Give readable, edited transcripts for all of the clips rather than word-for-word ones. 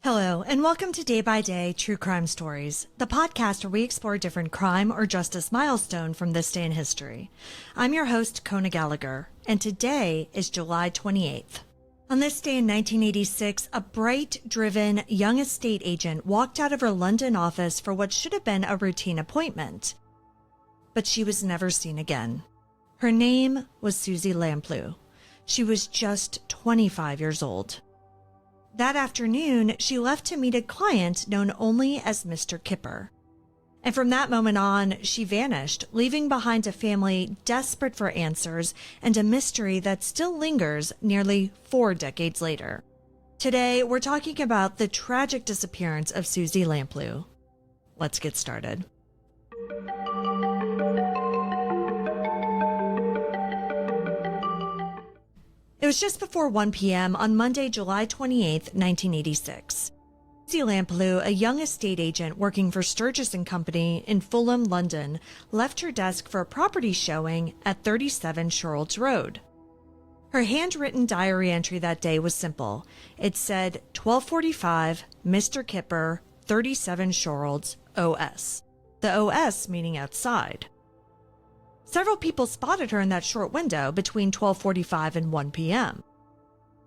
Hello, and welcome to Day by Day True Crime Stories, the podcast where we explore a different crime or justice milestone from this day in history. I'm your host, Kona Gallagher, and today is July 28th. On this day in 1986, a bright, driven, young estate agent walked out of her London office for what should have been a routine appointment. But she was never seen again. Her name was Suzy Lamplugh. She was just 25 years old. That afternoon, she left to meet a client known only as Mr. Kipper. And from that moment on, she vanished, leaving behind a family desperate for answers and a mystery that still lingers nearly 4 decades later. Today, we're talking about the tragic disappearance of Suzy Lamploo. Let's get started. It was just before 1 p.m. on Monday, July 28, 1986. Suzy Lamplugh, a young estate agent working for Sturgis & Company in Fulham, London, left her desk for a property showing at 37 Shorrolds Road. Her handwritten diary entry that day was simple. It said, 12:45, Mr. Kipper, 37 Shorrolds, OS. The OS meaning outside. Several people spotted her in that short window between 12:45 and 1 p.m.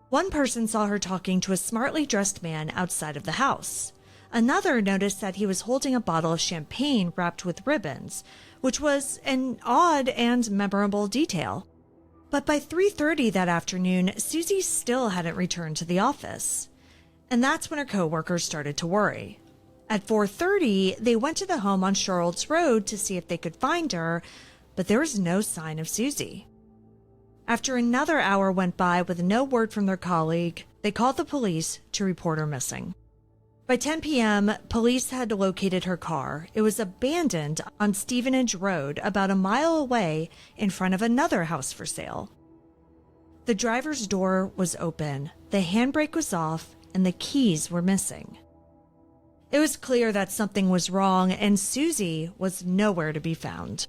One person saw her talking to a smartly dressed man outside of the house. Another noticed that he was holding a bottle of champagne wrapped with ribbons, which was an odd and memorable detail. But by 3:30 that afternoon, Suzy still hadn't returned to the office. And that's when her coworkers started to worry. At 4:30, they went to the home on Shorrolds Road to see if they could find her, but there was no sign of Suzy. After another hour went by with no word from their colleague, they called the police to report her missing. By 10 p.m., police had located her car. It was abandoned on Stevenage Road, about a mile away in front of another house for sale. The driver's door was open, the handbrake was off, and the keys were missing. It was clear that something was wrong, and Suzy was nowhere to be found.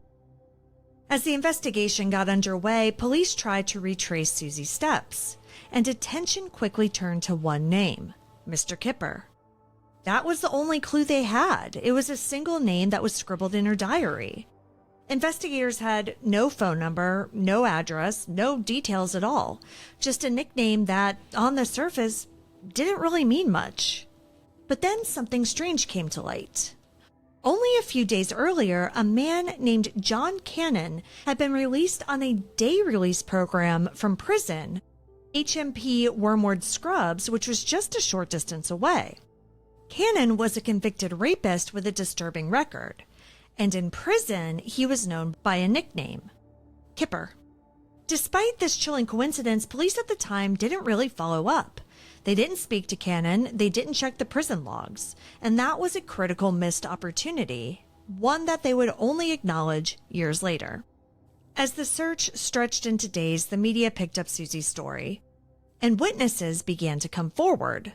As the investigation got underway, police tried to retrace Suzy's steps, and attention quickly turned to one name, Mr. Kipper. That was the only clue they had. It was a single name that was scribbled in her diary. Investigators had no phone number, no address, no details at all, just a nickname that, on the surface, didn't really mean much. But then something strange came to light. Only a few days earlier, a man named John Cannon had been released on a day release program from prison, HMP Wormwood Scrubs, which was just a short distance away. Cannon was a convicted rapist with a disturbing record, and in prison, he was known by a nickname, Kipper. Despite this chilling coincidence, police at the time didn't really follow up. They didn't speak to Cannon, they didn't check the prison logs, and that was a critical missed opportunity, one that they would only acknowledge years later. As the search stretched into days, the media picked up Suzy's story, and witnesses began to come forward.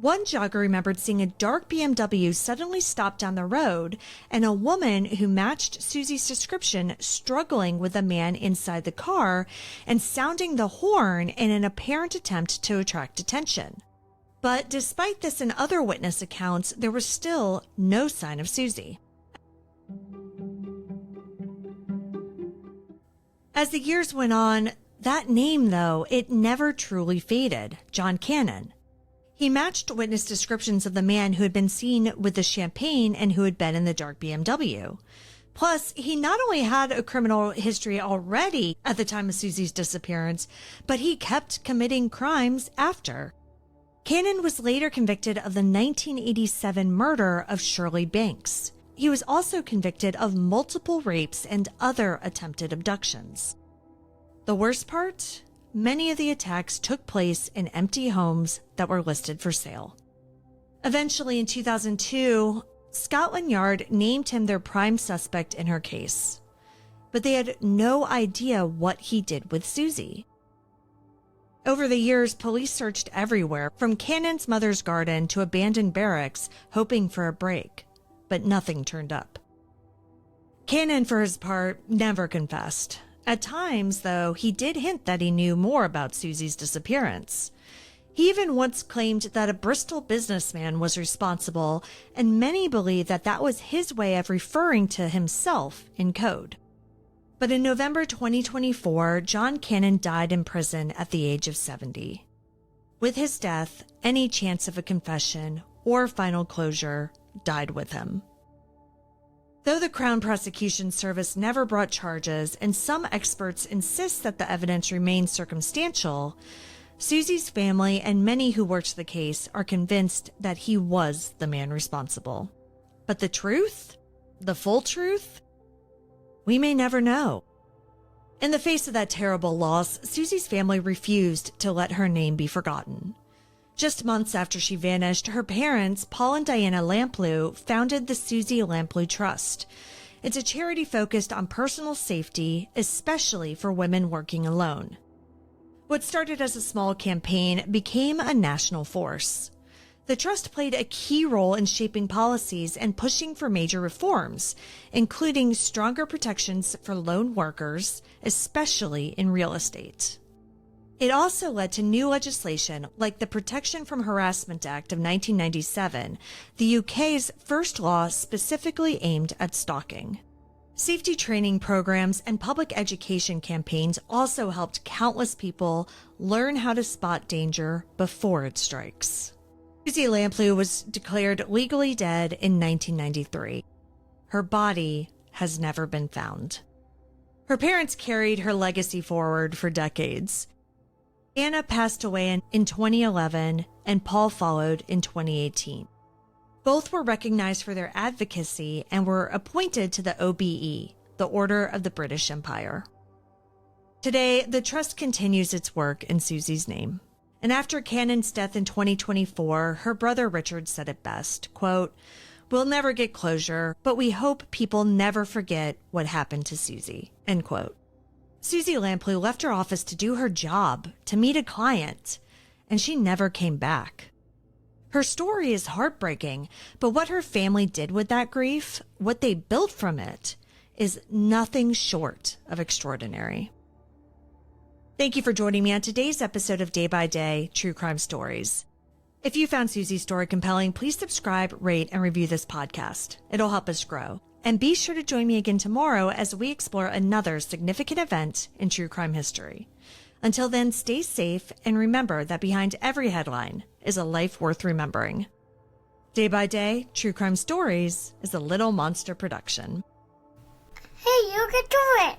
One jogger remembered seeing a dark BMW suddenly stop down the road, and a woman who matched Suzy's description struggling with a man inside the car and sounding the horn in an apparent attempt to attract attention. But despite this and other witness accounts, there was still no sign of Suzy. As the years went on, that name, though, it never truly faded, John Cannon. He matched witness descriptions of the man who had been seen with the champagne and who had been in the dark BMW. Plus, he not only had a criminal history already at the time of Suzy's disappearance, but he kept committing crimes after. Cannon was later convicted of the 1987 murder of Shirley Banks. He was also convicted of multiple rapes and other attempted abductions. The worst part? Many of the attacks took place in empty homes that were listed for sale. Eventually, in 2002, Scotland Yard named him their prime suspect in her case, but they had no idea what he did with Suzy. Over the years, police searched everywhere, from Cannon's mother's garden to abandoned barracks, hoping for a break, but nothing turned up. Cannon, for his part, never confessed. At times, though, he did hint that he knew more about Suzy's disappearance. He even once claimed that a Bristol businessman was responsible, and many believe that that was his way of referring to himself in code. But in November 2024, John Cannon died in prison at the age of 70. With his death, any chance of a confession or final closure died with him. Though the Crown Prosecution Service never brought charges, and some experts insist that the evidence remains circumstantial, Suzy's family and many who worked the case are convinced that he was the man responsible. But the truth? The full truth? We may never know. In the face of that terrible loss, Suzy's family refused to let her name be forgotten. Just months after she vanished, her parents, Paul and Diana Lamplugh, founded the Suzy Lamploo Trust. It's a charity focused on personal safety, especially for women working alone. What started as a small campaign became a national force. The trust played a key role in shaping policies and pushing for major reforms, including stronger protections for lone workers, especially in real estate. It also led to new legislation like the Protection from Harassment Act of 1997, the UK's first law specifically aimed at stalking. Safety training programs and public education campaigns also helped countless people learn how to spot danger before it strikes. Suzy Lamplugh was declared legally dead in 1993. Her body has never been found. Her parents carried her legacy forward for decades. Anna passed away in 2011, and Paul followed in 2018. Both were recognized for their advocacy and were appointed to the OBE, the Order of the British Empire. Today, the trust continues its work in Suzy's name. And after Cannon's death in 2024, her brother Richard said it best, quote, "We'll never get closure, but we hope people never forget what happened to Suzy," end quote. Suzy Lamplugh left her office to do her job, to meet a client, and she never came back. Her story is heartbreaking, but what her family did with that grief, what they built from it, is nothing short of extraordinary. Thank you for joining me on today's episode of Day by Day True Crime Stories. If you found Suzy's story compelling, please subscribe, rate, and review this podcast. It'll help us grow. And be sure to join me again tomorrow as we explore another significant event in true crime history. Until then, stay safe and remember that behind every headline is a life worth remembering. Day by Day True Crime Stories is a Little Monster production. Hey, you can do it!